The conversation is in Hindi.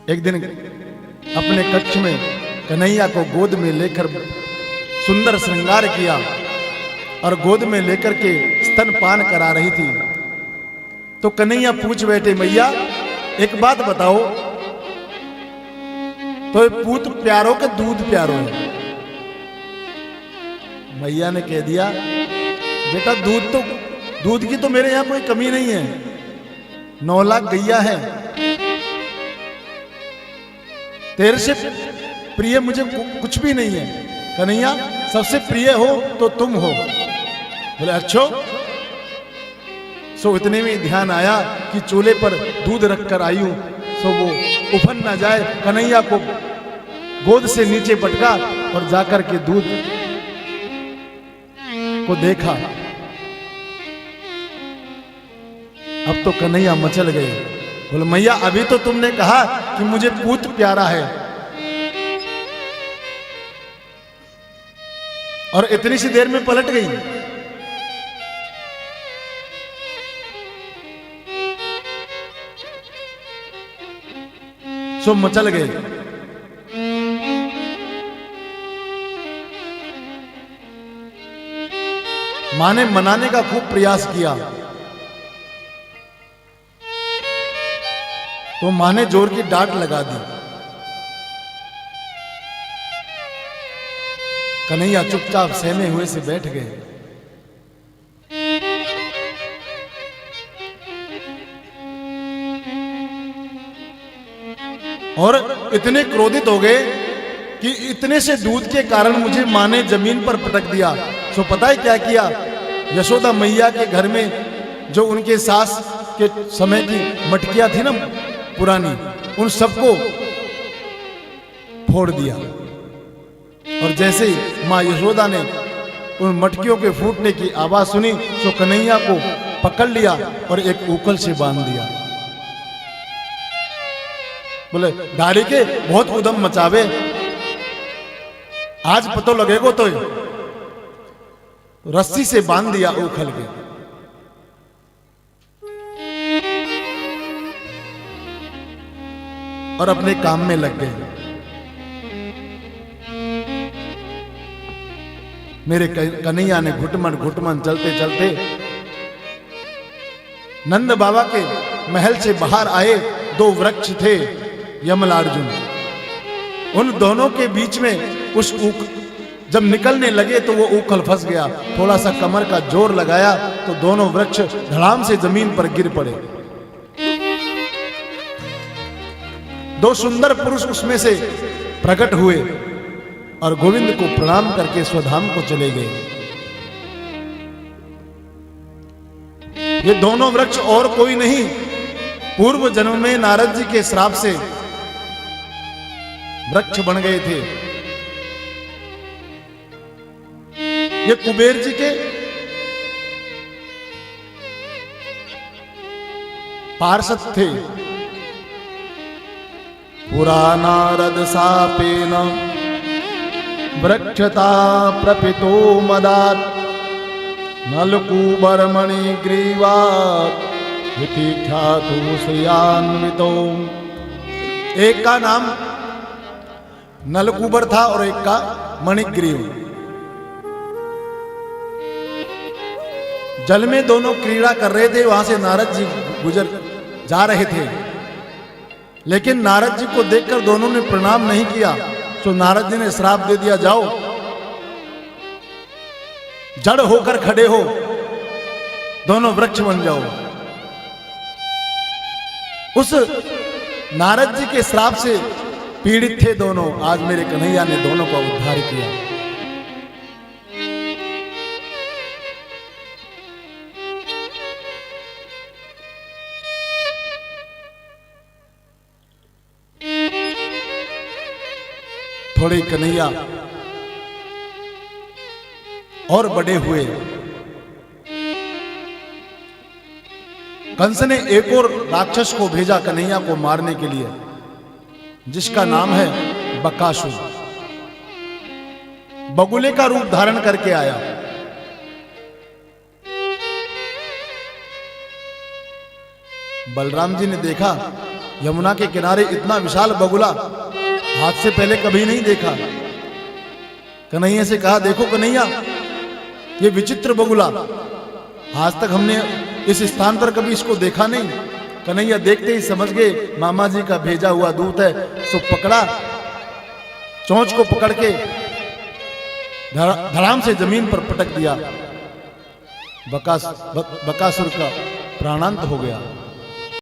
एक दिन अपने कक्ष में कन्हैया को गोद में लेकर सुंदर श्रृंगार किया और गोद में लेकर के स्तनपान करा रही थी। तो कन्हैया पूछ बैठे, मैया एक बात बताओ, तो ये पूत प्यारो के दूध प्यारो है? मैया ने कह दिया, बेटा दूध की तो मेरे यहां कोई कमी नहीं है, 9 लाख गैया है, तेरे से प्रिय मुझे कुछ भी नहीं है। कन्हैया सबसे प्रिय हो तो तुम हो। बोले अच्छो। सो इतने में ध्यान आया कि चूल्हे पर दूध रखकर आई हूं, सो वो उफन ना जाए। कन्हैया को गोद से नीचे पटका और जाकर के दूध को देखा। अब तो कन्हैया मचल गए। बोले मैया अभी तो तुमने कहा कि मुझे पूत प्यारा है, और इतनी सी देर में पलट गई। सो मचल गए। मां ने मनाने का खूब प्रयास किया, तो मां ने जोर की डांट लगा दी। कन्हैया चुपचाप सहमे हुए से बैठ गए। और इतने क्रोधित हो गए कि इतने से दूध के कारण मुझे मां ने जमीन पर पटक दिया। सो पता है क्या किया? यशोदा मैया के घर में जो उनके सास के समय की मटकियां थी ना पुरानी, उन सबको फोड़ दिया। और जैसे ही मां यशोदा ने उन मटकियों के फूटने की आवाज सुनी, तो कन्हैया को पकड़ लिया और एक ऊखल से बांध दिया। बोले गाड़ी के बहुत उदम मचावे, आज पतो लगेगो तो रस्सी से बांध दिया ऊखल के। और अपने काम में लग गए। मेरे कन्हैया ने घुटमन चलते चलते नंद बाबा के महल से बाहर आए। 2 वृक्ष थे, यमलार्जुन। उन दोनों के बीच में उस जब निकलने लगे तो वो ऊखल फंस गया। थोड़ा सा कमर का जोर लगाया तो दोनों वृक्ष धड़ाम से जमीन पर गिर पड़े। 2 सुंदर पुरुष उसमें से प्रकट हुए और गोविंद को प्रणाम करके स्वधाम को चले गए। ये दोनों वृक्ष और कोई नहीं, पूर्व जन्म में नारद जी के श्राप से वृक्ष बन गए थे। ये कुबेर जी के पार्षद थे। पुरा नारद सापेन वृक्षता प्रपितो मदात् नलकूबरमणि ग्रीवात् इति ख्यातो श्रियान्वितो। एक का नाम नलकूबर था और एक का मणिग्रीव। जल में दोनों क्रीड़ा कर रहे थे। वहां से नारद जी गुजर जा रहे थे, लेकिन नारद जी को देखकर दोनों ने प्रणाम नहीं किया। तो नारद जी ने श्राप दे दिया, जाओ जड़ होकर खड़े हो, दोनों वृक्ष बन जाओ। उस नारद जी के श्राप से पीड़ित थे दोनों। आज मेरे कन्हैया ने दोनों का उद्धार किया। थोड़े कन्हैया और बड़े हुए। कंस ने एक और राक्षस को भेजा कन्हैया को मारने के लिए, जिसका नाम है बकासुर। बगुले का रूप धारण करके आया। बलराम जी ने देखा यमुना के किनारे इतना विशाल बगुला हाथ से पहले कभी नहीं देखा। कन्हैया से कहा, देखो कन्हैया, ये विचित्र बगुला, आज तक हमने इस स्थान पर कभी इसको देखा नहीं। कन्हैया देखते ही समझ गए मामा जी का भेजा हुआ दूत है। सो पकड़ा, चोंच को पकड़ के धड़ाम से जमीन पर पटक दिया। बकासुर का प्राणांत हो गया।